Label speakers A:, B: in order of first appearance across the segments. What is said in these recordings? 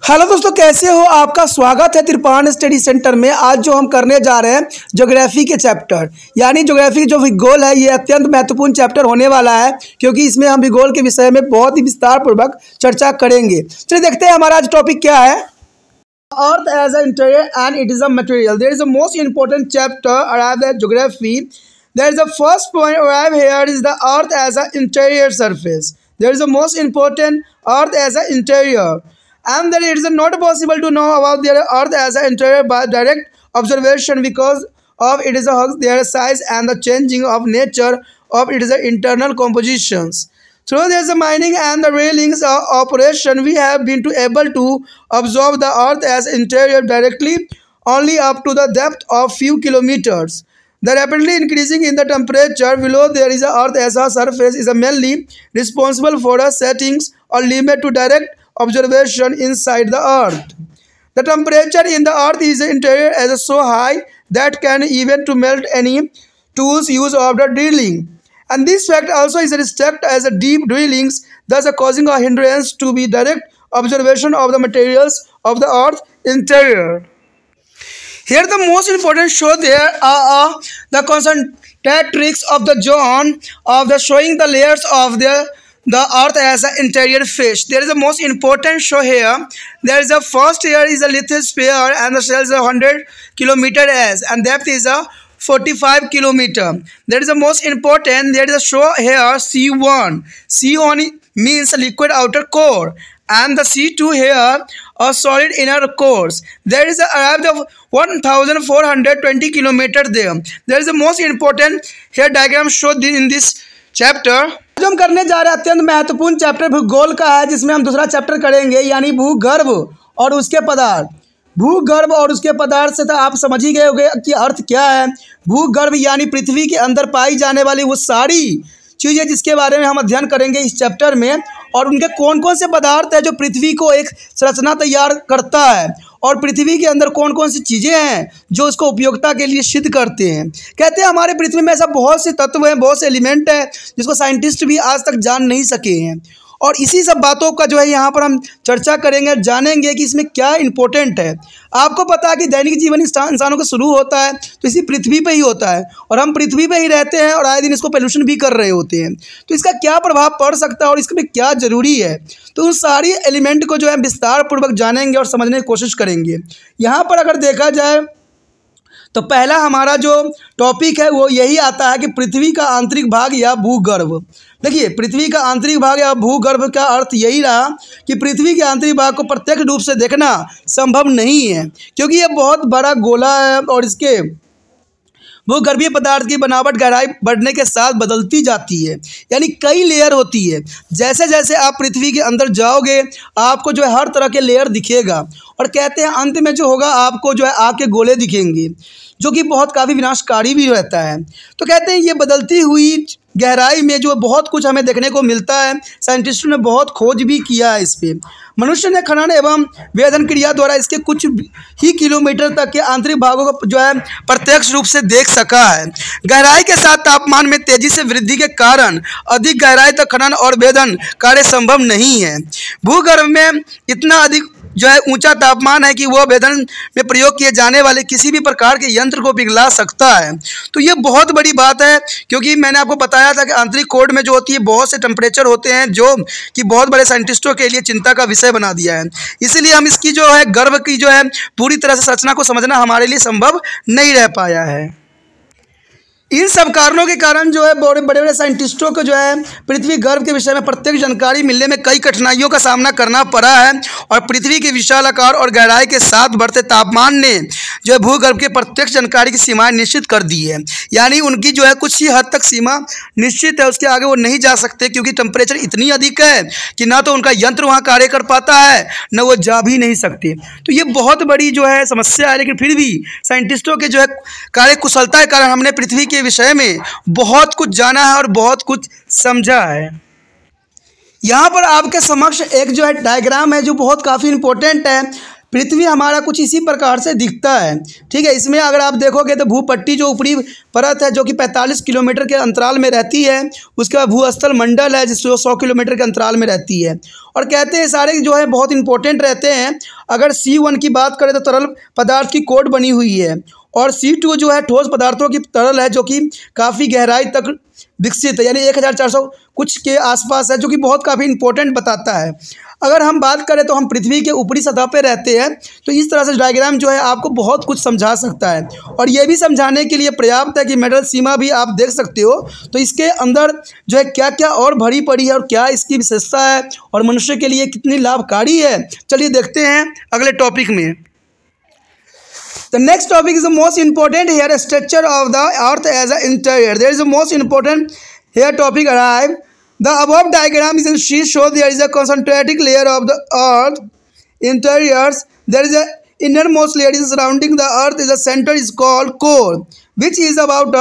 A: Hello दोस्तों, कैसे हो? आपका स्वागत है त्रिपाण स्टडी सेंटर में। आज जो हम करने जा रहे हैं ज्योग्राफी के चैप्टर, यानी ज्योग्राफी जो भूगोल है, ये अत्यंत महत्वपूर्ण चैप्टर होने वाला है क्योंकि इसमें हम भूगोल के विषय में बहुत ही विस्तार पूर्वक चर्चा करेंगे। चलिए देखते हैं हमारा आज टॉपिक क्या है। Earth as a interior and it is a material. There is a most important chapter arrive at geography. There is a first point arrive here is the earth as a interior surface. There is a most important earth as an interior, and that it is not possible to know about their earth as an interior by direct observation because of it is their size and the changing of nature of its internal compositions. Through this mining and the railings operation, we have been able to observe the earth as interior directly only up to the depth of few kilometers. The rapidly increasing in the temperature below there is a earth as a surface is mainly responsible for the settings or limit to direct observation inside the earth. The temperature in the earth is interior is so high that can even to melt any tools used of the drilling. And this fact also is restricted as a deep drillings, thus causing a hindrance to be direct observation of the materials of the earth interior. Here the most important show there are the concentratrix of the zone of the showing the layers of the earth as an interior fish. There is the most important show here. There is the first here is a lithosphere and the shell is 100 kilometer as and depth is a 45 kilometer. That is the most important. There is a show here C1. C1 means liquid outer core and the C2 here a solid inner cores. There is a arrived of 1420 kilometer there. There is the most important here diagram showed in this chapter. जो हम करने जा रहे हैं अत्यंत महत्वपूर्ण chapter भूगोल का है, जिसमें हम दूसरा चैप्टर करेंगे यानी भूगर्भ और उसके पदार्थ। भूगर्भ और उसके पदार्थ से तो आप समझ ही गए होंगे कि अर्थ क्या है। भूगर्भ यानी पृथ्वी के अंदर पाई जाने वाली वो सारी चीज़ें जिसके बारे में हम अध्ययन करेंगे इस चैप्टर में, और उनके कौन कौन से पदार्थ है जो पृथ्वी को एक संरचना तैयार करता है, और पृथ्वी के अंदर कौन कौन सी चीज़ें हैं जो उसको उपयोगिता के लिए सिद्ध करते हैं। कहते हैं हमारे पृथ्वी में ऐसा बहुत से तत्व हैं, बहुत से एलिमेंट हैं जिसको साइंटिस्ट भी आज तक जान नहीं सके हैं, और इसी सब बातों का जो है यहाँ पर हम चर्चा करेंगे, जानेंगे कि इसमें क्या इंपॉर्टेंट है। आपको पता है कि दैनिक जीवन इंसानों का शुरू होता है तो इसी पृथ्वी पे ही होता है, और हम पृथ्वी पे ही रहते हैं और आए दिन इसको पोल्यूशन भी कर रहे होते हैं। तो इसका क्या प्रभाव पड़ सकता है और इसमें क्या ज़रूरी है, तो उन सारी एलिमेंट को जो है विस्तार पूर्वक जानेंगे और समझने की कोशिश करेंगे। यहाँ पर अगर देखा जाए तो पहला हमारा जो टॉपिक है वो यही आता है कि पृथ्वी का आंतरिक भाग या भूगर्भ। देखिए, पृथ्वी का आंतरिक भाग या भूगर्भ का अर्थ यही रहा कि पृथ्वी के आंतरिक भाग को प्रत्यक्ष रूप से देखना संभव नहीं है क्योंकि यह बहुत बड़ा गोला है और इसके भूगर्भीय पदार्थ की बनावट गहराई बढ़ने के साथ बदलती जाती है, यानी कई लेयर होती है। जैसे जैसे आप पृथ्वी के अंदर जाओगे आपको जो है हर तरह के लेयर दिखेगा, और कहते हैं अंत में जो होगा आपको जो है आग के गोले दिखेंगे जो कि बहुत काफ़ी विनाशकारी भी रहता है। तो कहते हैं ये बदलती हुई गहराई में जो बहुत कुछ हमें देखने को मिलता है। साइंटिस्टों ने बहुत खोज भी किया है इस पर। मनुष्य ने खनन एवं वेधन क्रिया द्वारा इसके कुछ ही किलोमीटर तक के आंतरिक भागों को जो है प्रत्यक्ष रूप से देख सका है। गहराई के साथ तापमान में तेजी से वृद्धि के कारण अधिक गहराई तक खनन और वेधन कार्य संभव नहीं है। भूगर्भ में इतना अधिक जो है ऊंचा तापमान है कि वह वेधन में प्रयोग किए जाने वाले किसी भी प्रकार के यंत्र को पिघला सकता है। तो ये बहुत बड़ी बात है क्योंकि मैंने आपको बताया था कि आंतरिक कोर में जो होती है बहुत से टेम्परेचर होते हैं जो कि बहुत बड़े साइंटिस्टों के लिए चिंता का विषय बना दिया है। इसीलिए हम इसकी जो है गर्भ की जो है पूरी तरह से संरचना को समझना हमारे लिए संभव नहीं रह पाया है। इन सब कारणों के कारण जो है बड़े बड़े साइंटिस्टों को जो है पृथ्वी गर्भ के विषय में प्रत्येक जानकारी मिलने में कई कठिनाइयों का सामना करना पड़ा है, और पृथ्वी के विशाल आकार और गहराई के साथ बढ़ते तापमान ने जो है भूगर्भ के प्रत्यक्ष जानकारी की सीमाएं निश्चित कर दी है। यानी उनकी जो है कुछ ही हद तक सीमा निश्चित है, उसके आगे वो नहीं जा सकते क्योंकि टेम्परेचर इतनी अधिक है कि ना तो उनका यंत्र वहाँ कार्य कर पाता है न वो जा भी नहीं सकते। तो ये बहुत बड़ी जो है समस्या है, लेकिन फिर भी साइंटिस्टों के जो है कार्य कुशलता के कारण हमने पृथ्वी के विषय में बहुत कुछ जाना है और बहुत कुछ समझा है। यहाँ पर आपके समक्ष एक जो है डायग्राम है जो बहुत काफ़ी इंपॉर्टेंट है। पृथ्वी हमारा कुछ इसी प्रकार से दिखता है। ठीक है, इसमें अगर आप देखोगे तो भूपट्टी जो ऊपरी परत है जो कि 45 किलोमीटर के अंतराल में रहती है, उसके बाद भूस्थल मंडल है जिसमें 100 किलोमीटर के अंतराल में रहती है। और कहते हैं सारे जो है बहुत इंपॉर्टेंट रहते हैं। अगर C1 की बात करें तो तरल पदार्थ की कोट बनी हुई है, और C2 जो है ठोस पदार्थों की तरल है जो कि काफ़ी गहराई तक विकसित है, यानी 1400 कुछ के आसपास है, जो कि बहुत काफ़ी इंपॉर्टेंट बताता है। अगर हम बात करें तो हम पृथ्वी के ऊपरी सतह पे रहते हैं, तो इस तरह से डायग्राम जो है आपको बहुत कुछ समझा सकता है, और ये भी समझाने के लिए पर्याप्त है कि मेडल सीमा भी आप देख सकते हो। तो इसके अंदर जो है क्या क्या और भरी पड़ी है और क्या इसकी विशेषता है और मनुष्य के लिए कितनी लाभकारी है, चलिए देखते हैं अगले टॉपिक में। The next topic is the most important here, structure of the earth as an interior. There is the most important here topic arrive. The above diagram is in sheet show there is a concentric layer of the earth interiors. There is a innermost layer is surrounding the earth is the center is called core, which is about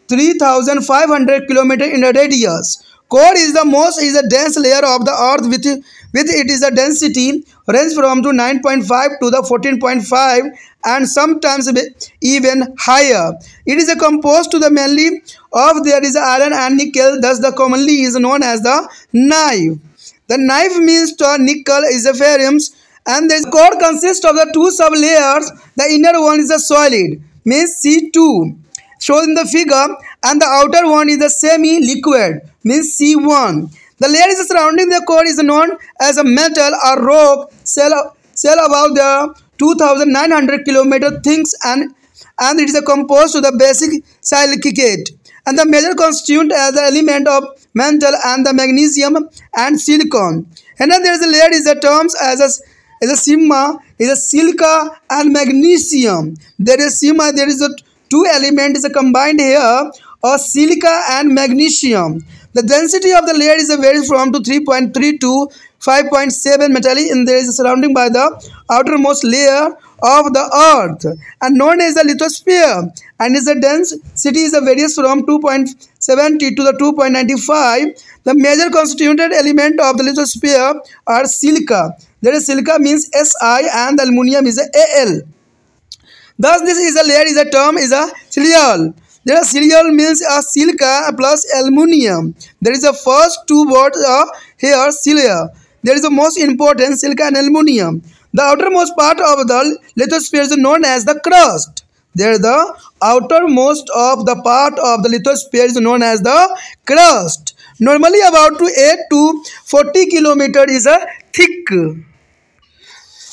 A: 3,500 kilometer in a radius. Core is the most is a dense layer of the earth with it is a density range from to 9.5 to the 14.5 and sometimes even higher. It is a composed to the mainly of there is iron and nickel, thus the commonly is known as the knife. The knife means to nickel is a ferrums, and the core consists of the two sub layers. The inner one is a solid means C2 shown in the figure, and the outer one is a semi-liquid means C1. The layer is surrounding the core is known as a metal or rock cell about the 2,900 kilometer thick, and it is a composed to the basic silicate, and the major constituent as the element of metal and the magnesium and silicon. And then there is a layer is the terms as a sigma is a silica and magnesium. There is sigma, there is a two element is a combined here or silica and magnesium. The density of the layer is a varies from to 3.3 to 5.7 metallic, and there is a surrounding by the outermost layer of the earth and known as the lithosphere, and its density is a varies from 2.70 to the 2.95. The major constituent element of the lithosphere are silica. There is silica means Si and the aluminum is a Al. Thus this is a layer is a term is a cilial. There is cilial means a silica plus aluminum. There is a first two words here cilia. There is the most important silica and aluminum. The outermost part of the lithosphere is known as the crust. There the outermost of the part of the lithosphere is known as the crust. Normally about to 8 to 40 kilometer is a thick.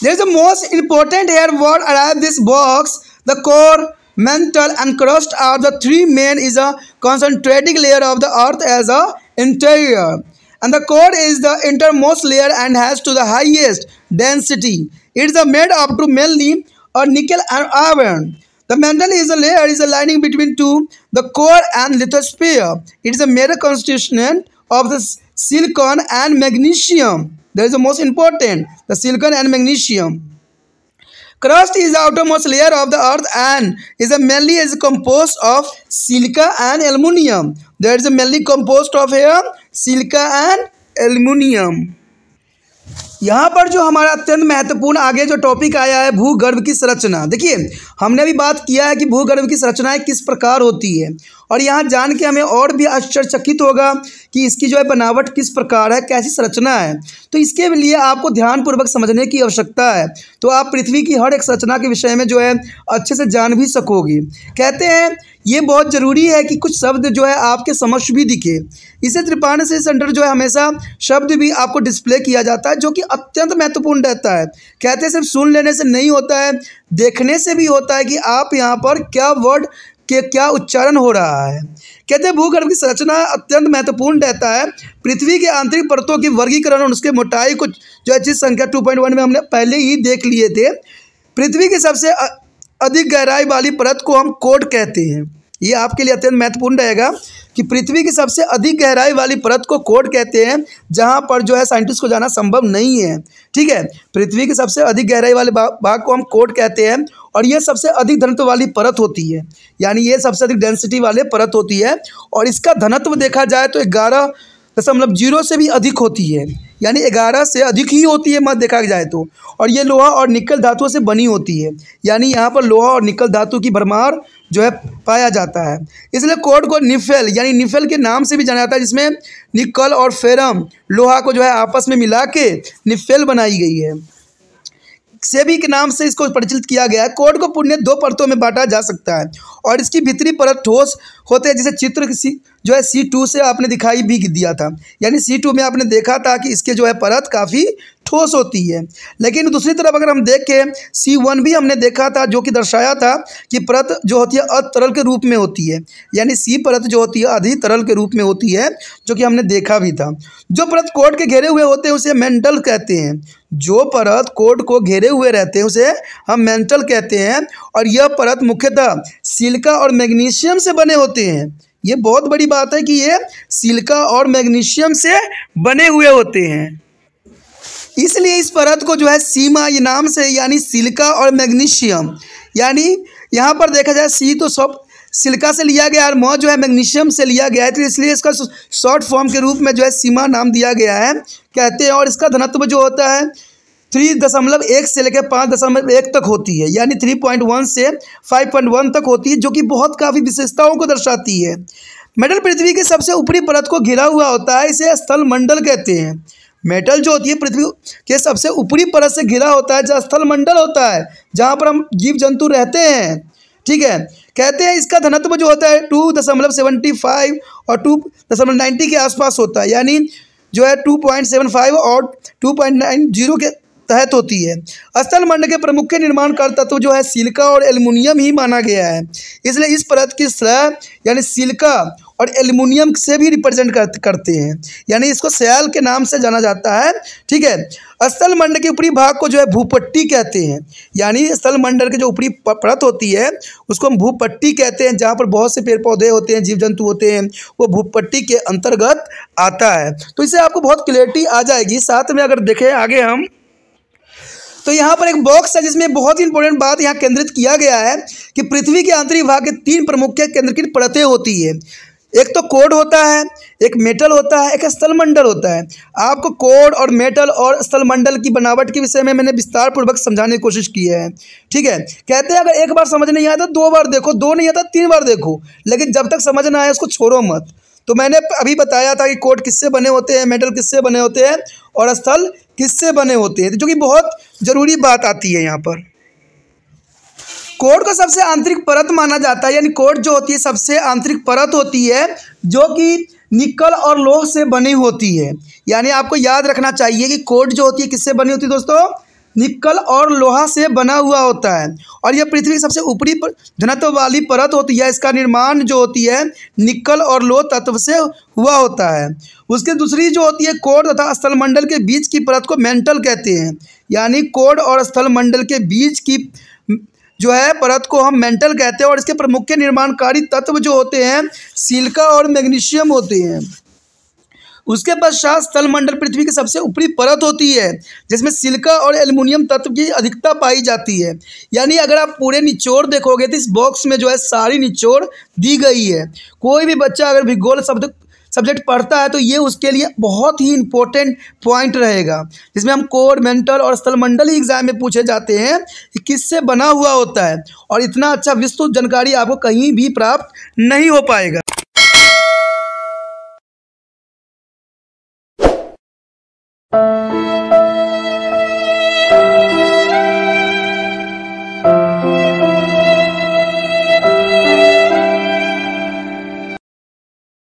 A: There is the most important here word around this box. The core, mantle and crust are the three main is a concentric layer of the earth as a interior, and the core is the innermost layer and has to the highest density. It is made up to mainly a nickel and iron. The mantle is a layer is a lining between two the core and lithosphere. It is a major constituent of the silicon and magnesium. That is the most important, the silicon and magnesium. Crust is the outermost layer of the earth and is mainly composed of silica and aluminum. There is mainly composed of here silica and aluminum. यहाँ पर जो हमारा अत्यंत महत्वपूर्ण आगे जो topic आया है भूगर्भ की संरचना। देखिए हमने भी बात किया है कि भूगर्भ की संरचनाएं किस प्रकार होती है, और यहाँ जान के हमें और भी आश्चर्यचकित होगा कि इसकी जो है बनावट किस प्रकार है, कैसी संरचना है। तो इसके लिए आपको ध्यानपूर्वक समझने की आवश्यकता है, तो आप पृथ्वी की हर एक संरचना के विषय में जो है अच्छे से जान भी सकोगे। कहते हैं ये बहुत ज़रूरी है कि कुछ शब्द जो है आपके समक्ष भी दिखे। इसे त्रिपाण स्टडी सेंटर जो है हमेशा शब्द भी आपको डिस्प्ले किया जाता है, जो कि अत्यंत महत्वपूर्ण रहता है। कहते हैं सिर्फ सुन लेने से नहीं होता है, देखने से भी होता है कि आप यहाँ पर क्या वर्ड के क्या उच्चारण हो रहा है। कहते हैं भूगर्भ की संरचना अत्यंत महत्वपूर्ण रहता है। पृथ्वी के आंतरिक परतों की वर्गीकरण और उसके मोटाई को जो है चीज संख्या 2.1 में हमने पहले ही देख लिए थे। पृथ्वी की सबसे अधिक गहराई वाली परत को हम कोर कहते हैं। ये आपके लिए अत्यंत महत्वपूर्ण रहेगा कि पृथ्वी की सबसे अधिक गहराई वाली परत को कोर कहते हैं, जहां पर जो है साइंटिस्ट को जाना संभव नहीं है। ठीक है, पृथ्वी की सबसे अधिक गहराई वाले भाग को हम कोर कहते हैं, और ये सबसे अधिक घनत्व वाली परत होती है, यानी ये सबसे अधिक डेंसिटी वाले परत होती है, और इसका घनत्व देखा जाए तो 11.0 से भी अधिक होती है। यानी 11 से अधिक ही होती है मत देखा जाए तो। और ये लोहा और निकल धातुओं से बनी होती है, यानी यहाँ पर लोहा और निकल धातु की भरमार जो है पाया जाता है। इसलिए कोड को निफेल यानी निफेल के नाम से भी जाना जाता है, जिसमें निकल और फेरम लोहा को जो है आपस में मिला के निफेल बनाई गई है। सेबी के नाम से इसको परिचित किया गया है। कोड को पुण्य 2 परतों में बांटा जा सकता है और इसकी भीतरी परत ठोस होते हैं, जिसे चित्र जो है C2 से आपने दिखाई भी दिया था, यानी C2 में आपने देखा था कि इसके जो है परत काफ़ी ठोस होती है। लेकिन दूसरी तरफ अगर हम देखें C1 भी हमने देखा था, जो कि दर्शाया था कि परत जो होती है अतरल के रूप में होती है, यानी C परत जो होती है अधिक तरल के रूप में होती है, जो कि हमने देखा भी था। जो परत कोड के घेरे हुए होते हैं उसे मेंटल कहते हैं। जो परत कोड को घेरे हुए रहते हैं उसे हम मेंटल कहते हैं। और यह परत मुख्यतः सिलिका और मैग्नीशियम से बने होते हैं। ये बहुत बड़ी बात है कि ये सिलिका और मैग्नीशियम से बने हुए होते हैं, इसलिए इस परत को जो है सीमा ये नाम से, यानी सिलिका और मैग्नीशियम, यानी यहाँ पर देखा जाए सी तो सब सिलिका से लिया गया और म जो है मैग्नीशियम से लिया गया है, तो इसलिए इसका शॉर्ट फॉर्म के रूप में जो है सीमा नाम दिया गया है कहते हैं। और इसका घनत्व जो होता है 3.1 से लेकर 5.1 तक होती है, यानी 3.1 से 5.1 तक होती है, जो कि बहुत काफ़ी विशेषताओं को दर्शाती है। मेटल पृथ्वी की सबसे ऊपरी परत को घिरा हुआ होता है, इसे स्थल मंडल कहते हैं। मेटल जो होती है पृथ्वी के सबसे ऊपरी परत से घिरा होता है, जो स्थल मंडल होता है, जहाँ पर हम जीव जंतु रहते हैं, ठीक है। कहते हैं इसका घनत्व जो होता है 2.75 और 2.90 के आसपास होता है, यानी जो है 2.75 और 2.90 के तहत होती है। स्थल मंडल के प्रमुख निर्माणकार तत्व जो है सिलिका और एल्युमिनियम ही माना गया है, इसलिए इस परत की स्लैब यानी सिलिका और एल्युमिनियम से भी रिप्रेजेंट करते हैं, यानी इसको सैल के नाम से जाना जाता है, ठीक है। स्थल मंडल के ऊपरी भाग को जो है भूपट्टी कहते हैं, यानी स्थल मंडल के जो ऊपरी परत होती है उसको हम भूपट्टी कहते हैं। जहाँ पर बहुत से पेड़ पौधे होते हैं, जीव जंतु होते हैं, वो भूपट्टी के अंतर्गत आता है। तो इससे आपको बहुत क्लियरिटी आ जाएगी। साथ में अगर देखें आगे हम, तो यहाँ पर एक बॉक्स है जिसमें बहुत ही इंपॉर्टेंट बात यहाँ केंद्रित किया गया है कि पृथ्वी के आंतरिक भाग के 3 प्रमुख केंद्रीकृत परतें होती है। एक तो कोड होता है, एक मेटल होता है, एक स्थलमंडल होता है। आपको कोड और मेटल और स्थलमंडल की बनावट के विषय में मैंने विस्तार पूर्वक समझाने की कोशिश की है, ठीक है। कहते हैं अगर एक बार समझ नहीं आया तो 2 बार देखो, 2 नहीं आता 3 बार देखो, लेकिन जब तक समझ ना आए उसको छोड़ो मत। तो मैंने अभी बताया था कि कोड किससे बने होते हैं, मेटल किससे बने होते हैं और स्थल किससे बने होते हैं, जो कि बहुत ज़रूरी बात आती है यहाँ पर। कोड को सबसे आंतरिक परत माना जाता है, यानी कोड जो होती है सबसे आंतरिक परत होती है, जो कि निकल और लोह से बनी होती है। यानी आपको याद रखना चाहिए कि कोड जो होती है किससे बनी होती है दोस्तों, निकल और लोहा से बना हुआ होता है। और यह पृथ्वी की सबसे ऊपरी घनत्व वाली परत होती है। इसका निर्माण जो होती है निकल और लोह तत्व से हुआ होता है। उसके दूसरी जो होती है कोड तथा स्थलमंडल के बीच की परत को मेंटल कहते हैं, यानी कोड और स्थलमंडल के बीच की जो है परत को हम मेंटल कहते हैं। और इसके प्रमुख निर्माणकारी तत्व जो होते हैं सिलिका और मैग्नीशियम होते हैं। उसके पश्चात स्थलमंडल पृथ्वी की सबसे ऊपरी परत होती है, जिसमें सिलिका और एल्युमिनियम तत्व की अधिकता पाई जाती है। यानी अगर आप पूरे निचोड़ देखोगे तो इस बॉक्स में जो है सारी निचोड़ दी गई है। कोई भी बच्चा अगर भूगोल सब्जेक्ट पढ़ता है तो ये उसके लिए बहुत ही इंपॉर्टेंट पॉइंट रहेगा, जिसमें हम कोर मेंटल और स्थलमंडल ही एग्जाम में पूछे जाते हैं कि किससे बना हुआ होता है। और इतना अच्छा विस्तृत जानकारी आपको कहीं भी प्राप्त नहीं हो पाएगा।